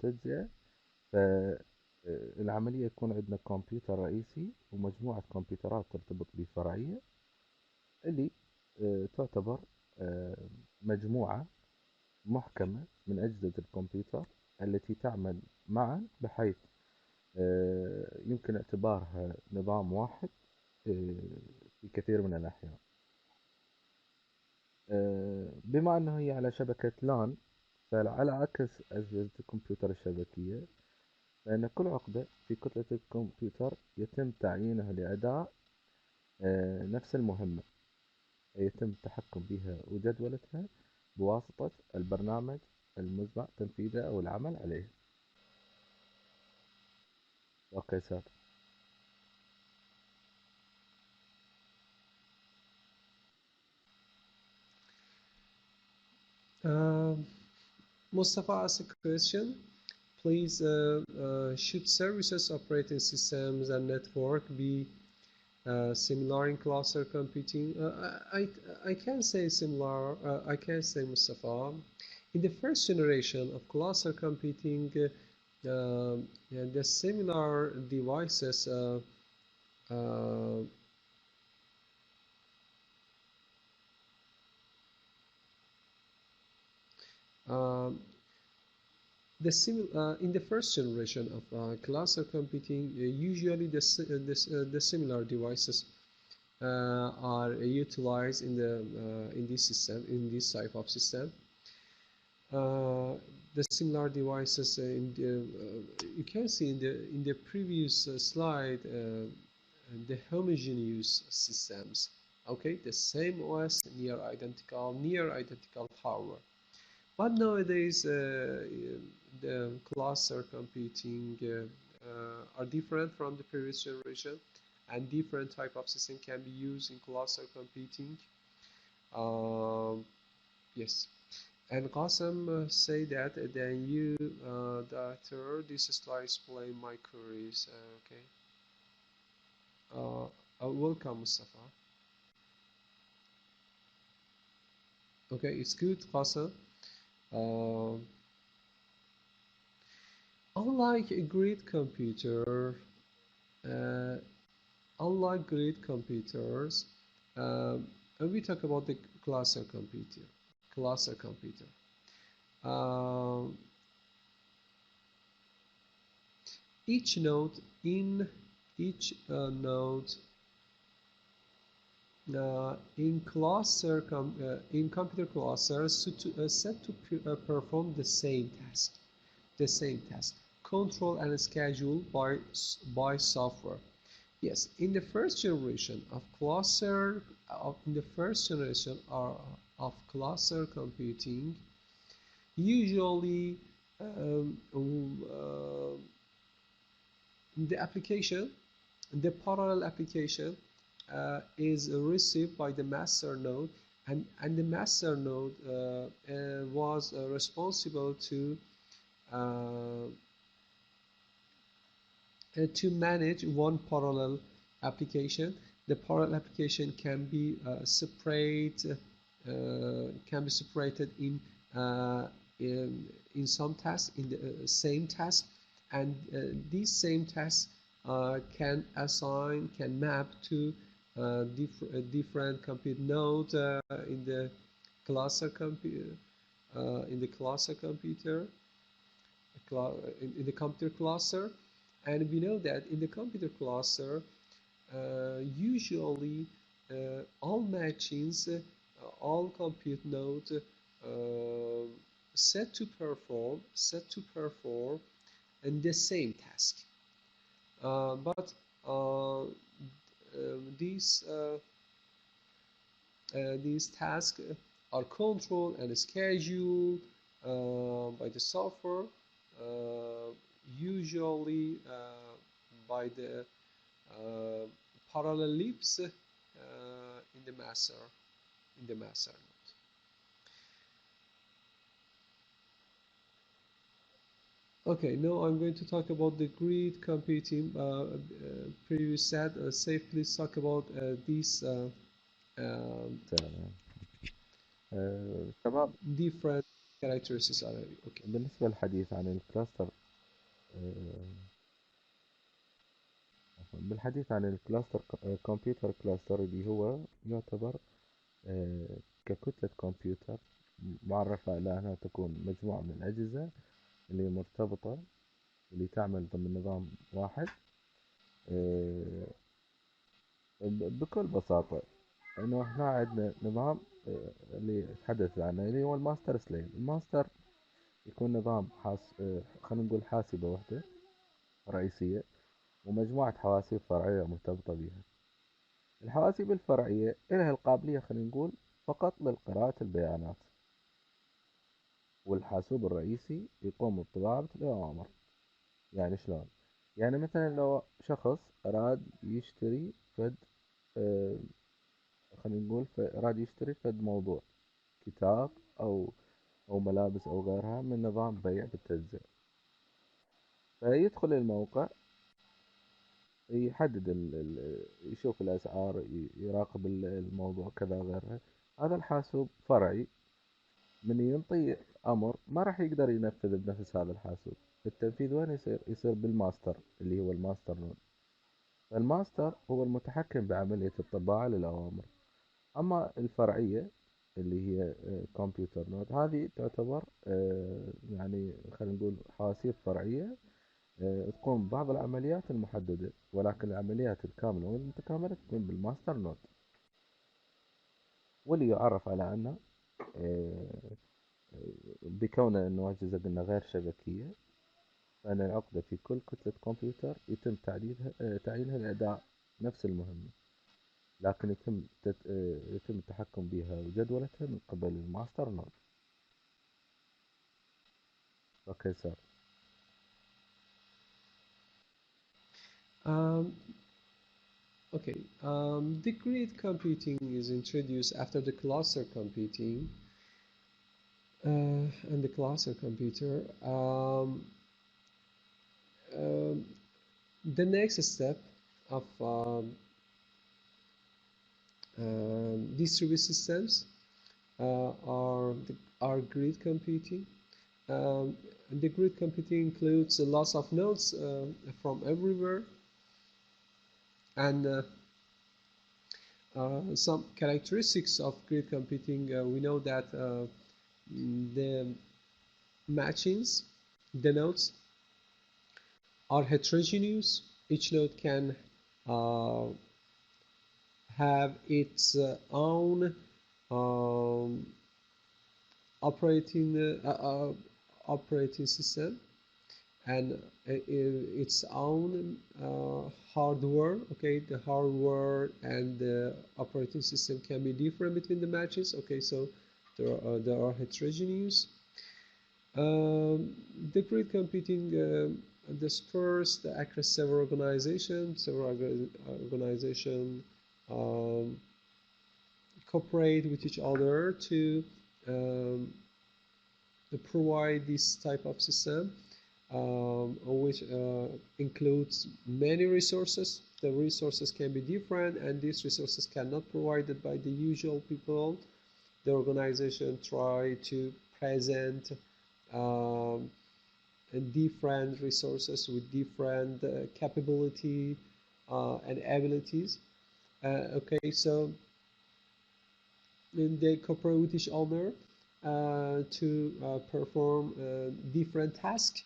التجزئة. فالعملية يكون عندنا كمبيوتر رئيسي ومجموعة كمبيوترات ترتبط بفرعية، اللي تعتبر مجموعة محكمة من أجهزة الكمبيوتر التي تعمل معا، بحيث يمكن اعتبارها نظام واحد في كثير من الأحيان. بما أنه هي على شبكة لان، فعلى عكس أجهزة الكمبيوتر الشبكية، فإن كل عقدة في كتلة الكمبيوتر يتم تعيينها لأداء نفس المهمة، يتم التحكم بها وجدولتها بواسطة البرنامج المزمع تنفيذه أو العمل عليه. أوكي ساد. Um, Mustafa asked a question. Please, should services, operating systems, and network be similar in cluster computing? I can say similar. I can say, Mustafa, in the first generation of cluster computing, yeah, the similar devices uh, um, in the first generation of cluster computing, usually the similar devices are utilized in this system, in this type of system. The similar devices you can see in the previous slide, the homogeneous systems. Okay, the same OS, near identical hardware. But nowadays, the cluster computing are different from the previous generation, and different type of system can be used in cluster computing. Yes, and Qasim say that then you, doctor, this slide explain my queries. Okay. Welcome, Mustafa. Okay, it's good, Qasim. Uh, unlike a grid computer, uh, unlike grid computers, when we talk about the cluster computer, um, each node in each node in computer clusters set to perform the same task, control and schedule by software. Yes, in the first generation of of cluster computing, usually the application, the parallel application is received by the master node, and the master node was responsible to manage one parallel application. The parallel application can be separated in some tasks, in the same task, and these same tasks can map to different compute nodes in the cluster computer, in the cluster computer, in the computer cluster. And we know that in the computer cluster, usually all machines, all compute nodes set to perform in the same task. But these tasks are controlled and scheduled by the software, usually by the parallel loops in the master node. Okay, now I'm going to talk about the grid computing. Previous said, Saif, please talk about these شباب، different. characteristics are okay. بالنسبة للحديث عن الكلاستر، بالحديث عن الكلاستر، كمبيوتر كلاستر اللي هو يعتبر ككتلة كمبيوتر معرفة على أنها تكون مجموعة من الأجهزة اللي مرتبطة، اللي تعمل ضمن نظام واحد. آه، بكل بساطة إنه إحنا عندنا نظام اللي تحدث عنه اللي هو الماستر سليف. الماستر يكون نظام خلينا نقول حاسبة واحدة رئيسية ومجموعة حواسيب فرعية مرتبطة بها. الحواسيب الفرعية لها القابلية خلينا نقول فقط لقراءة البيانات، والحاسوب الرئيسي يقوم بطباعة الأوامر. يعني شلون؟ يعني مثلا لو شخص أراد يشتري فد آه، خلينا نقول أراد يشتري فد موضوع، كتاب أو ملابس أو غيرها من نظام بيع بالتجزئة، فيدخل الموقع، يحدد يشوف الأسعار، يراقب الموضوع كذا غيرها. هذا الحاسوب فرعي، من ينطي أمر ما راح يقدر ينفذ بنفس هذا الحاسوب. التنفيذ وين يصير؟ يصير بالماستر اللي هو الماستر نود. فالماستر هو المتحكم بعملية الطباعة للأوامر. أما الفرعية اللي هي كمبيوتر نود، هذه تعتبر يعني خلينا نقول حواسيب فرعية تقوم ببعض العمليات المحددة، ولكن العمليات الكاملة والمتكاملة تكون بالماستر نود، واللي يعرف على أنه آه، بكونه أنه أجهزة قلنا غير شبكية، فإن العقدة في كل كتلة كمبيوتر يتم تعيينها لأداء نفس المهمة، لكن يتم التحكم بها وجدولتها من قبل الماستر نود. أوكي سر. Um, okay. The grid computing is introduced after the cluster computing and the cluster computer. Um, the next step of distributed systems are grid computing. The grid computing includes lots of nodes from everywhere, and some characteristics of grid computing. We know that the matchings, the nodes, are heterogeneous. Each node can uh, have its own um, operating operating system and its own hardware. Okay, the hardware and the operating system can be different between the matches. Okay, so there are heterogeneous. The grid computing dispersed across several organizations. Several organizations um, cooperate with each other um, to provide this type of system, which includes many resources. The resources can be different, and these resources cannot be provided by the usual people. The organization try to present um, different resources with different capability and abilities. Okay, so they cooperate with each other to perform different tasks